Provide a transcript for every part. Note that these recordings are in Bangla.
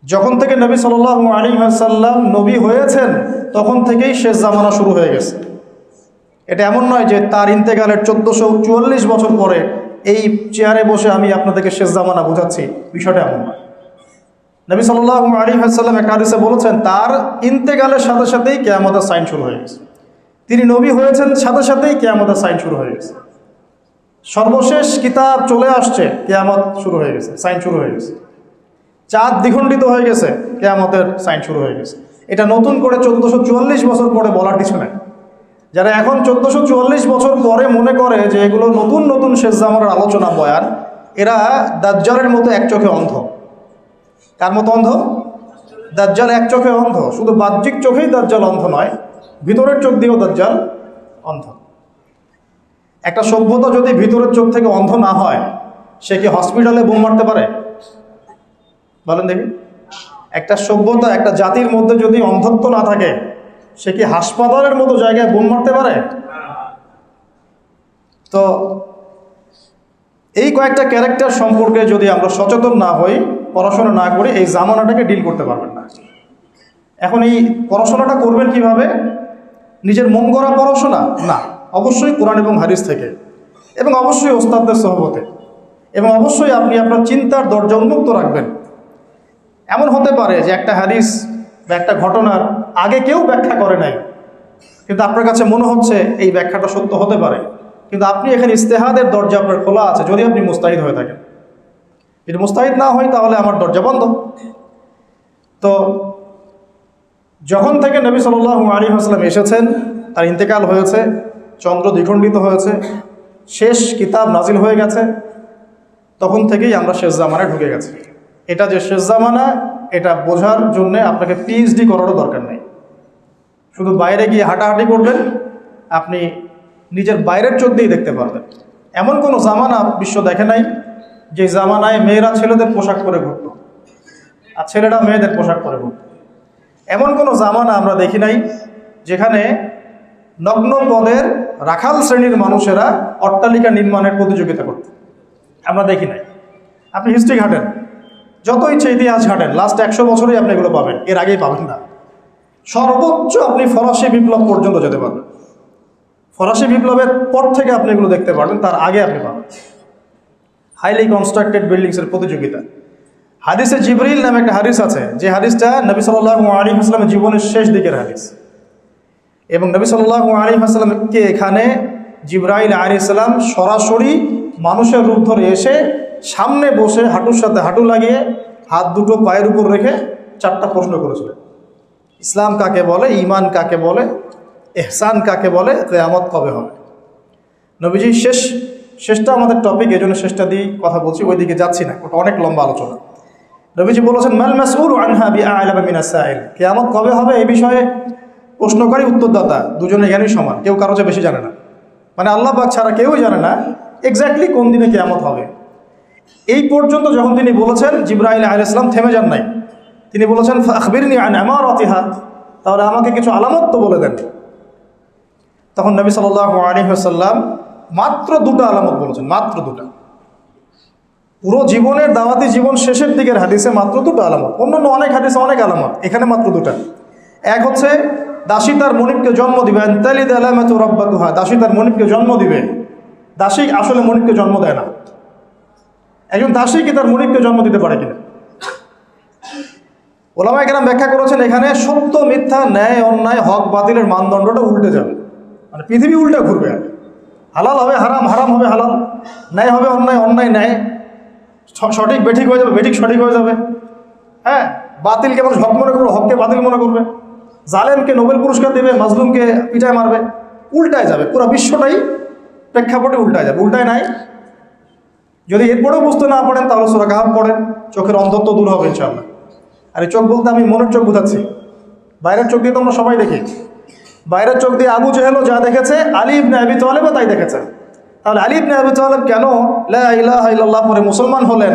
যখন থেকে নবী সাল্লাল্লাহু আলাইহি ওয়াসাল্লাম নবী হয়েছেন তখন থেকেই শেষ জামানা শুরু হয়ে গেছে। এটা এমন নয় যে তার ইন্তেকালের 1444 বছর পরে এই চেয়ারে বসে আমি আপনাদেরকে শেষ জামানা বোঝাচ্ছি, বিষয়টা এমন নয়। নবী সাল্লাল্লাহু আলাইহি ওয়াসাল্লাম এক হাদিসে বলেছেন তার ইন্তেকালের সাথে সাথেই কিয়ামতের সাইন শুরু হয়ে গেছে। তিনি নবী হয়েছেন সাথে সাথেই কিয়ামতের সাইন শুরু হয়ে গেছে। সর্বশেষ কিতাব চলে আসছে, কিয়ামত শুরু হয়ে গেছে, সাইন শুরু হয়ে গেছে। চাঁদ দ্বিখণ্ডিত হয়ে গেছে, কিয়ামতের সাইন শুরু হয়ে গেছে। এটা নতুন করে 1444 বছর পরে বলার কিছু নেই। যারা এখন 1444 বছর পরে মনে করে যে এগুলো নতুন নতুন শেষ জামানার আলোচনা বয়ান, এরা দাজ্জালের মতো এক চোখে অন্ধ। কার মতো অন্ধ? দাজ্জাল এক চোখে অন্ধ। শুধু বাহ্যিক চোখেই দাজ্জাল অন্ধ নয়, ভিতরের চোখ দিয়েও দাজ্জাল অন্ধ। একটা সভ্যতা যদি ভিতরের চোখ থেকে অন্ধ না হয়, সে কি হসপিটালে বোম মারতে পারে? বলেন দেখি। একটা সভ্যতা, একটা জাতির মধ্যে যদি অন্ধত্ব না থাকে, সে কি হাসপাতালের মতো জায়গায় বোম মারতে পারে? তো এই কয়েকটা ক্যারেক্টার সম্পর্কে যদি আমরা সচেতন না হই, পড়াশোনা না করি, এই জামানাটাকে ডিল করতে পারবেন না। এখন এই পড়াশোনাটা করবেন কিভাবে? নিজের মন গড়া পড়াশোনা না, অবশ্যই কোরআন এবং হাদিস থেকে, এবং অবশ্যই ওস্তাদদের সহবতে, এবং অবশ্যই আপনি আপনার চিন্তার দরজা উন্মুক্ত রাখবেন। এমন হতে পারে যে একটা হাদিস বা একটা ঘটনার আগে কেউ ব্যাখ্যা করে নাই, কিন্তু আপনার কাছে মনে হচ্ছে এই ব্যাখ্যাটা সত্য হতে পারে, কিন্তু আপনি এখানে ইস্তেহাদের দরজা আপনার খোলা আছে, যদি আপনি মুস্তাহিদ হয়ে থাকেন। যদি মুস্তাহিদ না হয় তাহলে আমার দরজা বন্ধ। তো যখন থেকে নবী সাল্লাল্লাহু আলাইহি ওয়াসাল্লাম এসেছেন, তার ইন্তেকাল হয়েছে, চন্দ্র দ্বিখণ্ডিত হয়েছে, শেষ কিতাব নাজিল হয়ে গেছে, তখন থেকেই আমরা শেষ জামানায় ঢুকে গেছি। এটা যে শেষ জামানা, এটা বোঝার জন্যে আপনাকে পিএইচডি করারও দরকার নেই। শুধু বাইরে গিয়ে হাঁটাহাঁটি করবেন, আপনি নিজের বাইরের চোখ দিয়েই দেখতে পারবেন। এমন কোনো জামানা বিশ্ব দেখে নাই যে জামানায় মেয়েরা ছেলেদের পোশাক পরে ঘুরত আর ছেলেরা মেয়েদের পোশাক পরে ঘুরত। এমন কোনো জামানা আমরা দেখি নাই যেখানে নগ্ন পদের রাখাল শ্রেণীর মানুষেরা অট্টালিকা নির্মাণের প্রতিযোগিতা করত, আমরা দেখি নাই। আপনি হিস্ট্রি ঘাটেন, যত ইচ্ছে ইতিহাস ঘাটেন, লাস্ট 100 বছরেই আপনি এগুলো পাবেন, এর আগেই পাবেন না। সর্বোচ্চ আপনি ফরাসি বিপ্লব পর্যন্ত যেতে পারবেন, ফরাসি বিপ্লবের পর থেকে আপনি এগুলো দেখতে পারবেন, তার আগে আপনি পাবেন হাইলি কনস্ট্রাক্টেড বিল্ডিংসের প্রতিযোগিতা। হাদিসে জিবরিল নামে একটা হাদিস আছে, যে হাদিসটা নবী সাল্লাল্লাহু আলাইহি ওয়াসাল্লামের জীবনের শেষ দিকের হাদিস, এবং নবী সাল্লাল্লাহু আলাইহি ওয়াসাল্লামকে এখানে জিবরাইল আলাইহিস সালাম সরাসরি মানুষের রূপ ধরে এসে সামনে বসে হাঁটুর সাথে হাঁটু লাগিয়ে হাত দুটো পায়ের উপর রেখে 4টা প্রশ্ন করেছিলেন। ইসলাম কাকে বলে, ঈমান কাকে বলে, ইহসান কাকে বলে, কিয়ামত কবে হবে। নবীজি শেষটা আমাদের টপিক, এই জন্য শেষটা দিয়ে কথা বলছি, ওইদিকে যাচ্ছি না, ওটা অনেক লম্বা আলোচনা। নবীজি বলেছেন মাল মাসউলু আনহা বিআ'লামা মিনাস সাইল, কিয়ামত কবে হবে এই বিষয়ে প্রশ্নকারী উত্তরদাতা দুজনে জ্ঞানী সমান, কেউ কারো চেয়ে বেশি জানে না। মানে আল্লাহ পাক ছাড়া কেউই জানে না এক্স্যাক্টলি কোন দিনে কিয়ামত হবে। এই পর্যন্ত যখন তিনি বলেছেন, জিবরাইল আলাইহিস সালাম থেমে যান নাই, তিনি বলেছেন ফাখবিরনি আন আমারাতিহা, তাহলে আমাকে কিছু আলামত তো বলে দেন। তখন নবী সাল্লাল্লাহু আলাইহি ওয়াসাল্লাম মাত্র 2টা আলামত বলেছেন, মাত্র 2টা। পুরো জীবনের দাওয়াতি জীবন শেষের দিকের হাদিসে মাত্র 2টা আলামত, অন্যান্য অনেক হাদিসে অনেক আলামত, এখানে মাত্র 2টা। এক হচ্ছে দাসী তার মনিবকে জন্ম দিবে, আনতালিদ আলামাতু রাব্বাতুহা, দাসী তার মনিবকে জন্ম দিবে। দাসী আসলে মনিবকে জন্ম দেয় না, একজন দাসী কি তার মনিবকে জন্ম দিতে পারে কিনা? ওলামায়ে কেরাম ব্যাখ্যা করেছেন, এখানে সত্য মিথ্যা, ন্যায় অন্যায়, হক বাতিলের মানদণ্ডটা উল্টে যাবে, মানে পৃথিবী উল্টা ঘুরবে। হালাল হবে হারাম, হারাম হবে হালাল, ন্যায় হবে অন্যায়, অন্যায় ন্যায়, সঠিক বেঠিক হয়ে যাবে, বেঠিক সঠিক হয়ে যাবে। হ্যাঁ, বাতিলকে মানুষ হক মনে করবে, হককে বাতিল মনে করবে, জালেমকে নোবেল পুরস্কার দেবে, মাজলুমকে পিটায় মারবে, উল্টায় যাবে। পুরো বিশ্বটাই প্রেক্ষাপটে উল্টায় যাবে, উল্টায় নাই। যদি এরপরেও বুঝতে না পারেন তাহলে সূরা কাহফ পড়েন, চোখের অন্ধত্ব দূর হবে ইনশাআল্লাহ। আর এই চোখ বলতে আমি মনের চোখ বোঝাচ্ছি, বাইরের চোখ দিয়ে তো আমরা সবাই দেখি। বাইরের চোখ দিয়ে আবু জেহেলও যা দেখেছে, আলী ইবনে আবি তালেবও তাই দেখেছে। তাহলে আলী ইবনে আবি তালেব কেন লা ইলাহা ইল্লাল্লাহ পরে মুসলমান হলেন,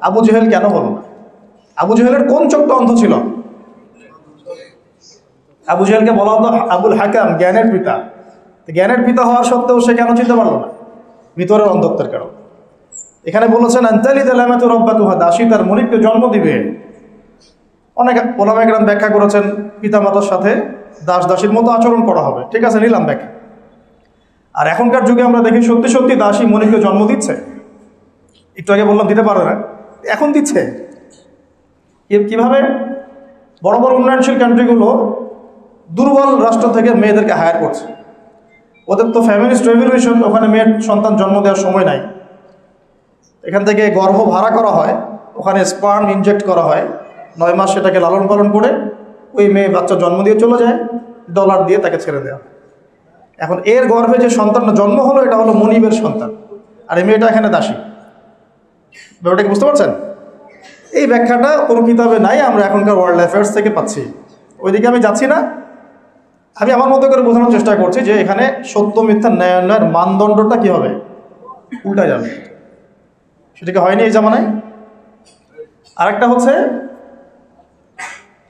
আবু জেহেল কেন হলো না? আবু জেহেলের কোন চোখটা অন্ধ ছিল? আবু জেহেলকে বলা হতো আবুল হাকাম, জ্ঞানের পিতা। জ্ঞানের পিতা হওয়ার সত্ত্বেও সে কেন চিনতে পারলো না? ভিতরের অন্ধত্বের কারণ। এখানে বলেছেন আনতালিদ আলামাতু রাব্বাতুহা, দাসী তার মনিবকে জন্ম দিবে। অনেক ওলামায়ে কেরাম ব্যাখ্যা করেছেন পিতামাতার সাথে দাস দাসীর মতো আচরণ করা হবে, ঠিক আছে, নিলাম ব্যাখ্যা। আর এখনকার যুগে আমরা দেখি সত্যি সত্যি দাসী মনিকে জন্ম দিচ্ছে। একটু আগে বললাম দিতে পারে না, এখন দিচ্ছে। কিভাবে? বড় বড় উন্নয়নশীল কান্ট্রিগুলো দুর্বল রাষ্ট্র থেকে মেয়েদেরকে হায়ার করছে। ওদের তো ফ্যামিলিস্ট রেভলিউশন, ওখানে মেয়ের সন্তান জন্ম দেওয়ার সময় নাই। এখান থেকে গর্ভ ভাড়া করা হয়, ওখানে স্পার্ম ইনজেক্ট করা হয়, 9 মাস সেটাকে লালন পালন করে ওই মেয়ে বাচ্চা জন্ম দিয়ে চলে যায়, ডলার দিয়ে তাকে ছেড়ে দেওয়া। এখন এর গর্ভে যে সন্তানটা জন্ম হলো এটা হলো মনিবের সন্তান, আর এই মেয়েটা এখানে দাসী। ব্যাপারটা কি বুঝতে পারছেন? এই ব্যাখ্যাটা কোনো কিতাবে নাই, আমরা এখনকার ওয়ার্ল্ড অ্যাফেয়ার্স থেকে পাচ্ছি। ওইদিকে আমি যাচ্ছি না, আমি আমার মতো করে বোঝানোর চেষ্টা করছি যে এখানে সত্য মিথ্যা ন্যায়ের মানদণ্ডটা কী হবে, উল্টা যাবে। সেটা কি হয়নি এই জামানায়? আরেকটা হচ্ছে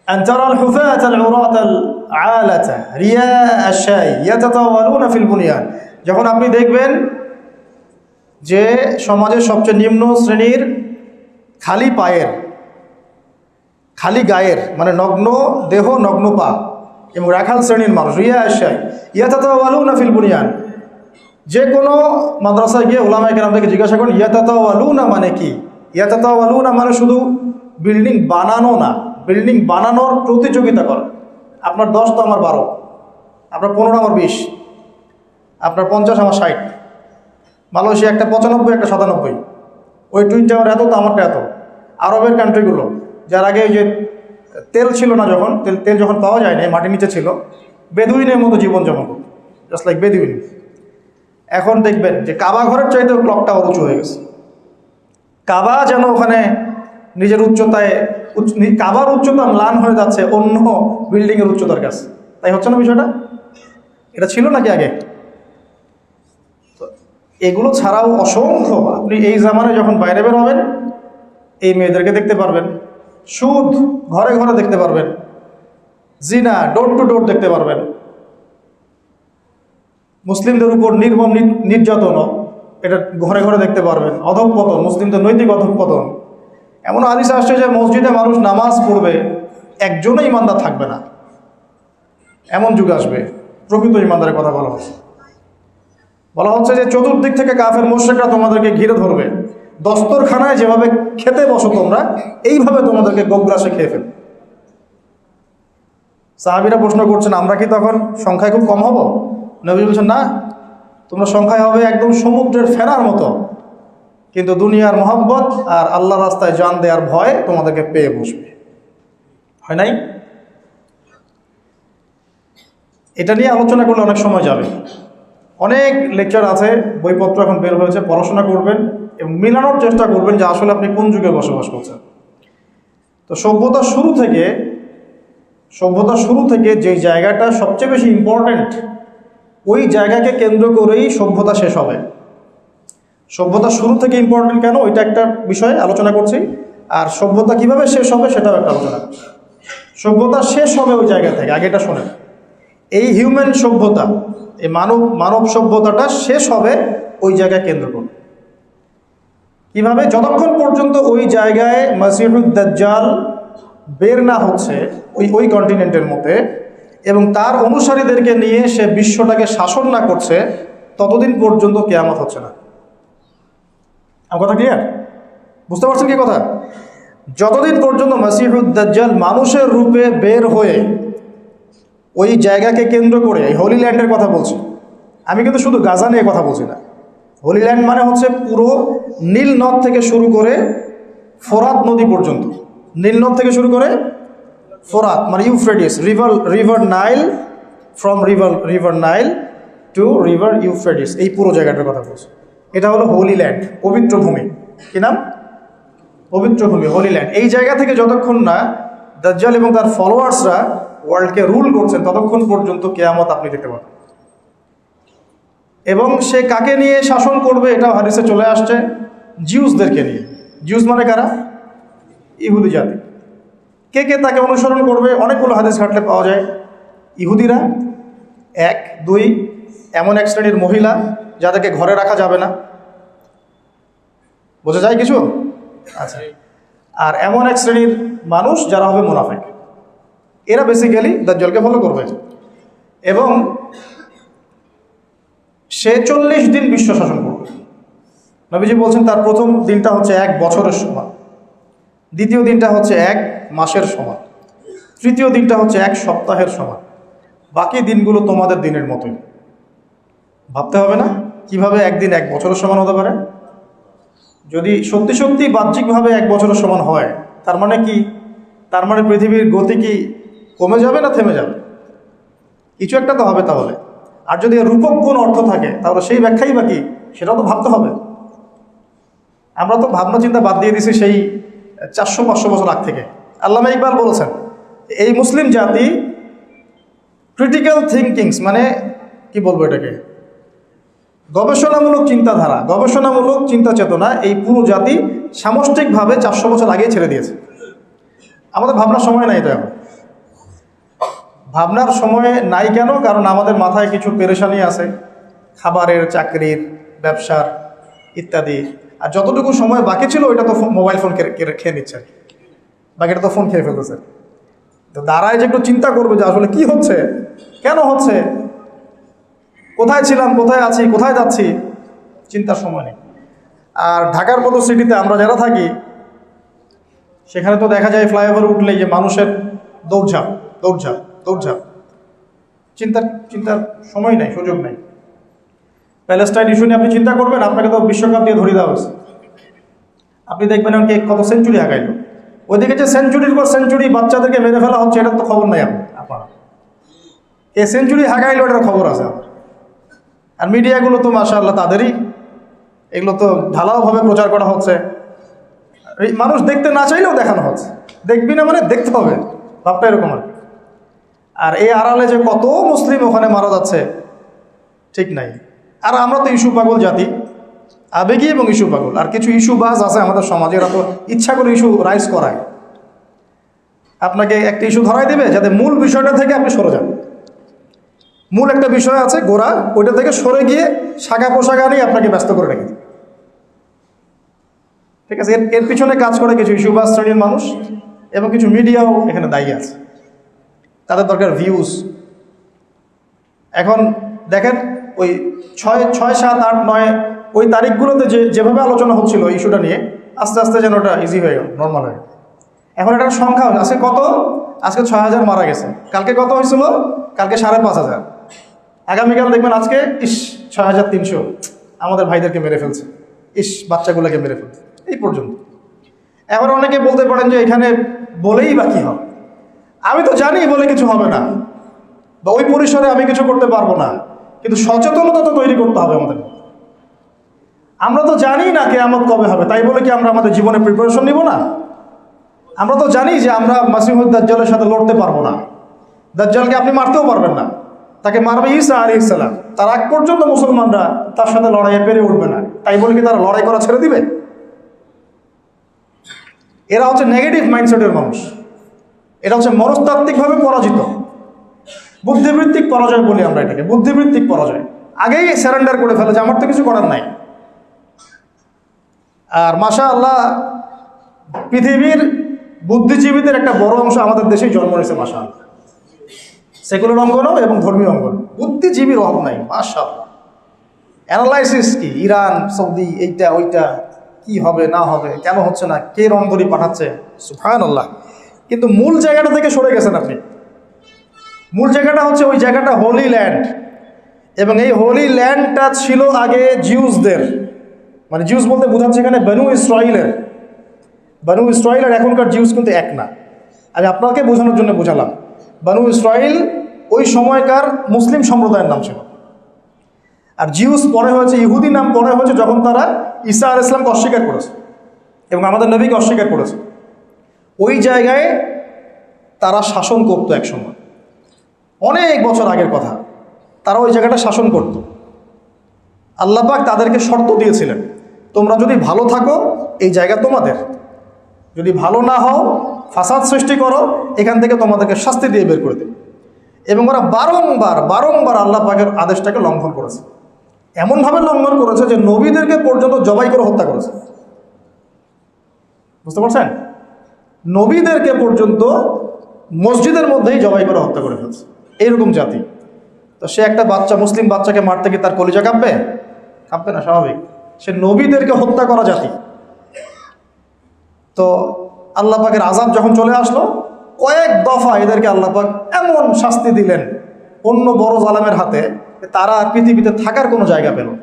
أن ترى الحفاة العراة العالة رياء الشاي يتطاولون في البنيان। যখন আপনি দেখবেন যে সমাজের সবচেয়ে নিম্ন শ্রেণীর খালি পায়ের, খালি গায়ের, মানে নগ্ন দেহ নগ্ন পা এবং রাখাল শ্রেণীর মানুষ, রিয়া আশাই ইয়াতাতাওয়ালুনা ফিল বুনিয়ান। যে কোনো মাদ্রাসায় গিয়ে ওলামায়ে কেরামদেরকে জিজ্ঞাসা করেন ইয়াতাতাওয়ালুনা মানে কি? ইয়াতাতাওয়ালুনা মানে শুধু বিল্ডিং বানানো না, বিল্ডিং বানানোর প্রতিযোগিতা করে। আপনার 10 তো আমার 12, আপনার 15 আমার 20, আপনার 50 আমার 60। মালয়েশিয়া একটা 95, একটা 97, ওই টুইন টাওয়ার এত তো আমারটা এত। আরবের কান্ট্রিগুলো যার আগে ওই যে তেল ছিল না, যখন তেল যখন পাওয়া যায় না, মাটির নিচে ছিল, বেদুইনের মতো জীবনযাপন করত, জাস্ট লাইক বেদুইন। এখন দেখবেন যে কাবা ঘরের চাইতেও ক্লক টাওয়ার উঁচু হয়ে গেছে। কাবা যেন ওখানে নিজের উচ্চতায়, কাবার উচ্চতা ম্লান হয়ে যাচ্ছে অন্য বিল্ডিংয়ের উচ্চতার কাছে। তাই হচ্ছে না বিষয়টা? এটা ছিল নাকি আগে? এগুলো ছাড়াও অসংখ্য, আপনি এই জামানায় যখন বাইরে বের হবেন এই মেয়েদেরকে দেখতে পারবেন, সুদ ঘরে ঘরে দেখতে পারবেন, জিনা ডোর টু ডোর দেখতে পারবেন, মুসলিমদের উপর নির্মম নির্যাতনও এটা ঘরে ঘরে দেখতে পারবেন, অধঃপতন, মুসলিমদের নৈতিক অধঃপতন। এমন হাদিস আসছে যে মসজিদে মানুষ নামাজ পড়বে, একজনও ইমানদার থাকবে না, এমন যুগ আসবে। প্রকৃত ইমানদারের কথা বলা হচ্ছে। বলা হচ্ছে যে চতুর্দিক থেকে কাফের মুশরিকরা তোমাদেরকে ঘিরে ধরবে, দস্তরখানায় যেভাবে খেতে বসো তোমরা, এইভাবে তোমাদেরকে গোগ্রাসে খেয়ে ফেলবে। সাহাবীরা প্রশ্ন করছেন আমরা কি তখন সংখ্যায় খুব কম হব? নবী বলছেন না, তোমরা সংখ্যায় হবে একদম সমুদ্রের ফেনার মতো, কিন্তু দুনিয়ার মহব্বত আর আল্লাহর রাস্তায় জান দেওয়ার ভয় তোমাদেরকে পেয়ে বসবে। হয় নাই? এটা নিয়ে আলোচনা করলে অনেক সময় যাবে, অনেক লেকচার আছে, বইপত্র এখন বের হয়েছে, পড়াশোনা করবেন এবং মিলানোর চেষ্টা করবেন যে আসলে আপনি কোন যুগে বসবাস করছেন। তো সভ্যতার শুরু থেকে যে জায়গাটা সবচেয়ে বেশি ইম্পর্ট্যান্ট, ওই জায়গাকে কেন্দ্র করেই সভ্যতা শেষ হবে। সভ্যতা শুরু থেকে ইম্পর্ট্যান্ট কেন, ওইটা একটা বিষয় আলোচনা করছি, আর সভ্যতা কিভাবে শেষ হবে সেটাও একটা আলোচনা করছি। সভ্যতা শেষ হবে ওই জায়গা থেকে, আগে এটা শোনেন। এই হিউম্যান সভ্যতা, এই মানব সভ্যতাটা শেষ হবে ওই জায়গায় কেন্দ্র করে। কিভাবে? যতক্ষণ পর্যন্ত ওই জায়গায় মাসিহুদ দাজ্জাল বের না হচ্ছে ওই কন্টিনেন্টের মধ্যে, এবং তার অনুসারীদেরকে নিয়ে সে বিশ্বটাকে শাসন না করছে, ততদিন পর্যন্ত কিয়ামত হচ্ছে না। আমার কথা ক্লিয়ার? বুঝতে পারছেন কি কথা? যতদিন পর্যন্ত মাসিহুদ দাজ্জাল মানুষের রূপে বের হয়ে ওই জায়গাকে কেন্দ্র করে, এই হোলি ল্যান্ডের কথা বলছি আমি, কিন্তু শুধু গাজা নিয়ে কথা বলছি না। হোলি ল্যান্ড মানে হচ্ছে পুরো নীল নদ থেকে শুরু করে ফোরাত নদী পর্যন্ত। নীল নদ থেকে শুরু করে ফোরাত মানে Euphrates, river Nile, from river Nile to river Euphrates, এই পুরো জায়গাটার কথা বলছি। এটা হলো হোলি ল্যান্ড, পবিত্র ভূমি। কি নাম? পবিত্র ভূমি, হোলি ল্যান্ড। এই জায়গা থেকে যতক্ষণ না দাজ্জাল এবং তার ফলোয়ার্সরা ওয়ার্ল্ডকে রুল করছেন, ততক্ষণ পর্যন্ত কিয়ামত আপনি দেখতে পাবেন। এবং সে কাকে নিয়ে শাসন করবে এটাও হাদিসে চলে আসছে, জিউসদেরকে নিয়ে। জিউস মানে কারা? ইহুদি জাতি। কে কে তাকে অনুসরণ করবে? অনেকগুলো হাদিস ঘাটলে পাওয়া যায়। ইহুদিরা 1, 2, এমন এক শ্রেণীর মহিলা যাদেরকে ঘরে রাখা যাবে না, বোঝা যায় কিছু? আচ্ছা। আর এমন এক শ্রেণীর মানুষ যারা হবে মুনাফিক। এরা বেসিক্যালি দাজ্জালকে ফলো করবে এবং সে 40 দিন বিশ্ব শাসন করবে। নবীজি বলছেন তার প্রথম দিনটা হচ্ছে 1 বছরের সমান, দ্বিতীয় দিনটা হচ্ছে 1 মাসের সমান, তৃতীয় দিনটা হচ্ছে 1 সপ্তাহের সমান, বাকি দিনগুলো তোমাদের দিনের মতোই। ভাবতে হবে না কিভাবে একদিন 1 বছরের সমান হতে পারে? যদি সত্যি সত্যি বাহ্যিকভাবে 1 বছরের সমান হয়, তার মানে কি? তার মানে পৃথিবীর গতি কি কমে যাবে না থেমে যাবে? কিছু একটা তো হবে তাহলে। আর যদি রূপক গুণ অর্থ থাকে তাহলে সেই ব্যাখ্যাই বা কি, সেটাও তো ভাবতে হবে। আমরা তো ভাবনা চিন্তা বাদ দিয়ে দিছি সেই 400-500 বছর আগ থেকে। আল্লামা ইকবাল বলেছেন এই মুসলিম জাতি ক্রিটিক্যাল থিঙ্কিংস, মানে কি বলবো এটাকে, গবেষণামূলক চিন্তাধারা, গবেষণামূলক চিন্তা চেতনা, এই পুরো জাতি সামষ্টিকভাবে 400 বছর আগেই ছেড়ে দিয়েছে। আমাদের ভাবনার সময় নাই তো এখন। ভাবনার সময় নাই কেন? কারণ আমাদের মাথায় কিছু পেরেশানি আছে, খাবারের, চাকরির, ব্যবসার ইত্যাদি। আর যতটুকু সময় বাকি ছিল ওইটা তো মোবাইল ফোন খেয়ে নিচ্ছে, বাকিটা তো ফোন খেয়ে ফেলতেছে। তো দাঁড়ায় যে একটু চিন্তা করবে যে আসলে কি হচ্ছে, কেন হচ্ছে, কোথায় ছিলাম, কোথায় আছি, কোথায় যাচ্ছি, চিন্তার সময় নেই। আর ঢাকার মতো সিটিতে আমরা যারা থাকি সেখানে তো দেখা যায় ফ্লাইওভার উঠলেই যে মানুষের দৌড়ঝাঁপ দৌড়ঝাঁপ দৌড়ঝাঁপ, চিন্তার সময় নেই, সুযোগ নেই। প্যালেস্টাইন ইস্যু নিয়ে আপনি চিন্তা করবেন, আপনাকে তো বিশ্বকাপ দিয়ে ধরিয়ে দেওয়া হয়েছে। আপনি দেখবেন কে কত সেঞ্চুরি হাঁকাইল, ওইদিকে যে সেঞ্চুরির পর সেঞ্চুরি বাচ্চাদেরকে মেরে ফেলা হচ্ছে, এটার তো খবর নাই আপনার। কে সেঞ্চুরি হাঁকাইল এটার খবর আছে আমার। আর মিডিয়াগুলো তো মাশাআল্লাহ তাদেরই, এগুলো তো ঢালাওভাবে প্রচার করা হচ্ছে। মানুষ দেখতে না চাইলেও দেখানো হচ্ছে, দেখবি না মানে দেখতে হবে, ভাবটা এরকম আর কি। আর এই আড়ালে যে কত মুসলিম ওখানে মারা যাচ্ছে ঠিক নাই। আর আমরা তো ইস্যু পাগল জাতি, আবেগী এবং ইস্যু পাগল। আর কিছু ইস্যু বাজ আছে আমাদের সমাজে, এরা তো ইচ্ছা করে ইস্যু রাইজ করায়। আপনাকে একটা ইস্যু ধরাই দেবে যাতে মূল বিষয়টা থেকে আপনি সরে যান। মূল একটা বিষয় আছে গোড়া, ওইটা থেকে সরে গিয়ে শাখা পোশাকা নিয়ে আপনাকে ব্যস্ত করে রেখে, ঠিক আছে? এর পিছনে কাজ করে কিছু ইস্যুবাজ শ্রেণীর মানুষ এবং কিছু মিডিয়াও এখানে দায়ী আছে। তাদের দরকার ভিউজ। এখন দেখেন ওই 6, 7, 8, 9 ওই তারিখগুলোতে যেভাবে আলোচনা হচ্ছিল ইস্যুটা নিয়ে, আস্তে আস্তে যেন ওটা ইজি হয়ে গেল, নর্মাল হয়ে গেল। এখন এটার সংখ্যা আজকে কত? আজকে 6000 মারা গেছে। কালকে কত হয়েছিল? কালকে 5500। আগামীকাল দেখবেন আজকে 6300 আমাদের ভাইদেরকে মেরে ফেলছে, বাচ্চাগুলোকে মেরে ফেলছে, এই পর্যন্ত। এখন অনেকে বলতে পারেন যে এখানে বলেই বা কী হবে, আমি তো জানি বলে কিছু হবে না, বা ওই পরিসরে আমি কিছু করতে পারবো না, কিন্তু সচেতনতা তো তৈরি করতে হবে আমাদের। আমরা তো জানি না কিয়ামত কবে হবে, তাই বলে কি আমরা আমাদের জীবনে প্রিপারেশন নিব না? আমরা তো জানি যে আমরা মাসিহুদ দাজ্জালের সাথে লড়তে পারবো না। দাজ্জালকে আপনি মারতেও পারবেন না, তাকে মারবে ঈসা আলাইহিস সালাম। তার আগ পর্যন্ত মুসলমানরা তার সাথে লড়াইয়ে পেরে উঠবে না, তাই বলে কি তারা লড়াই করা ছেড়ে দিবে? এরা হচ্ছে নেগেটিভ মাইন্ডসেটের মানুষ, এটা হচ্ছে মনস্তাত্ত্বিকভাবে পরাজিত, বুদ্ধিবৃত্তিক পরাজয় বলি আমরা এটাকে, বুদ্ধিবৃত্তিক পরাজয়। আগেই স্যারেন্ডার করে ফেলে যে আমার তো কিছু করার নাই। আর মাশাআল্লাহ পৃথিবীর বুদ্ধিজীবীদের একটা বড় অংশ আমাদের দেশেই জন্ম নিয়েছে মাশাআল্লাহ, সেকুলার অঙ্গনও এবং ধর্মীয় অঙ্গন। বুদ্ধিজীবীর অভাব নাই মাশাআল্লাহ। অ্যানালাইসিস কি, ইরান, সৌদি, এইটা ওইটা, কি হবে না হবে, কেন হচ্ছে না, কে রংধরি পাঠাচ্ছে, সুবহানাল্লাহ। কিন্তু মূল জায়গাটা থেকে সরে গেছেন আপনি। মূল জায়গাটা হচ্ছে ওই জায়গাটা হোলি ল্যান্ড, এবং এই হোলি ল্যান্ডটা ছিল আগে জিউসদের, মানে জিউস বলতে বোঝাচ্ছে এখানে বনু ইসরাইলের। বনু ইসরাইলের এখনকার জিউস কিন্তু এক না, আমি আপনাকে বোঝানোর জন্য বোঝালাম। বনু ইসরাইল ওই সময়কার মুসলিম সম্প্রদায়ের নাম ছিল, আর জিউস পরে হয়েছে, ইহুদি নাম পরে হয়েছে যখন তারা ঈসা আলাইহিস সালামকে অস্বীকার করেছে এবং আমাদের নবীকে অস্বীকার করেছে। ওই জায়গায় তারা শাসন করতো এক সময়, অনেক বছর আগের কথা। তারা ওই জায়গাটা শাসন করত। আল্লাহ পাক তাদেরকে শর্ত দিয়েছিলেন, তোমরা যদি ভালো থাকো এই জায়গা তোমাদের, যদি ভালো না হও, ফাসাদ সৃষ্টি করো, এখান থেকে তোমাদেরকে শাস্তি দিয়ে বের করে দেবে। এবং ওরা বারংবার আল্লাহ পাকের আদেশটাকে লঙ্ঘন করেছে, এমনভাবে লঙ্ঘন করেছে যে নবীদেরকে পর্যন্ত জবাই করে হত্যা করেছে। বুঝতে পারছেন? নবীদেরকে পর্যন্ত মসজিদের মধ্যেই জবাই করে হত্যা করে ফেলছে, এইরকম জাতি। তো সে একটা বাচ্চা, মুসলিম বাচ্চাকে মারতে গিয়ে তার কলিজা কাঁপবে? কাঁপবে না, স্বাভাবিক। সে নবীদেরকে হত্যা করা জাতি। তো আল্লাহ পাকের আযাব যখন চলে আসলো, কয়েক দফা এদেরকে আল্লাহ পাক এমন শাস্তি দিলেন অন্য বড় জালেমের হাতে, তারা আর পৃথিবীতে থাকার কোনো জায়গা পেল না।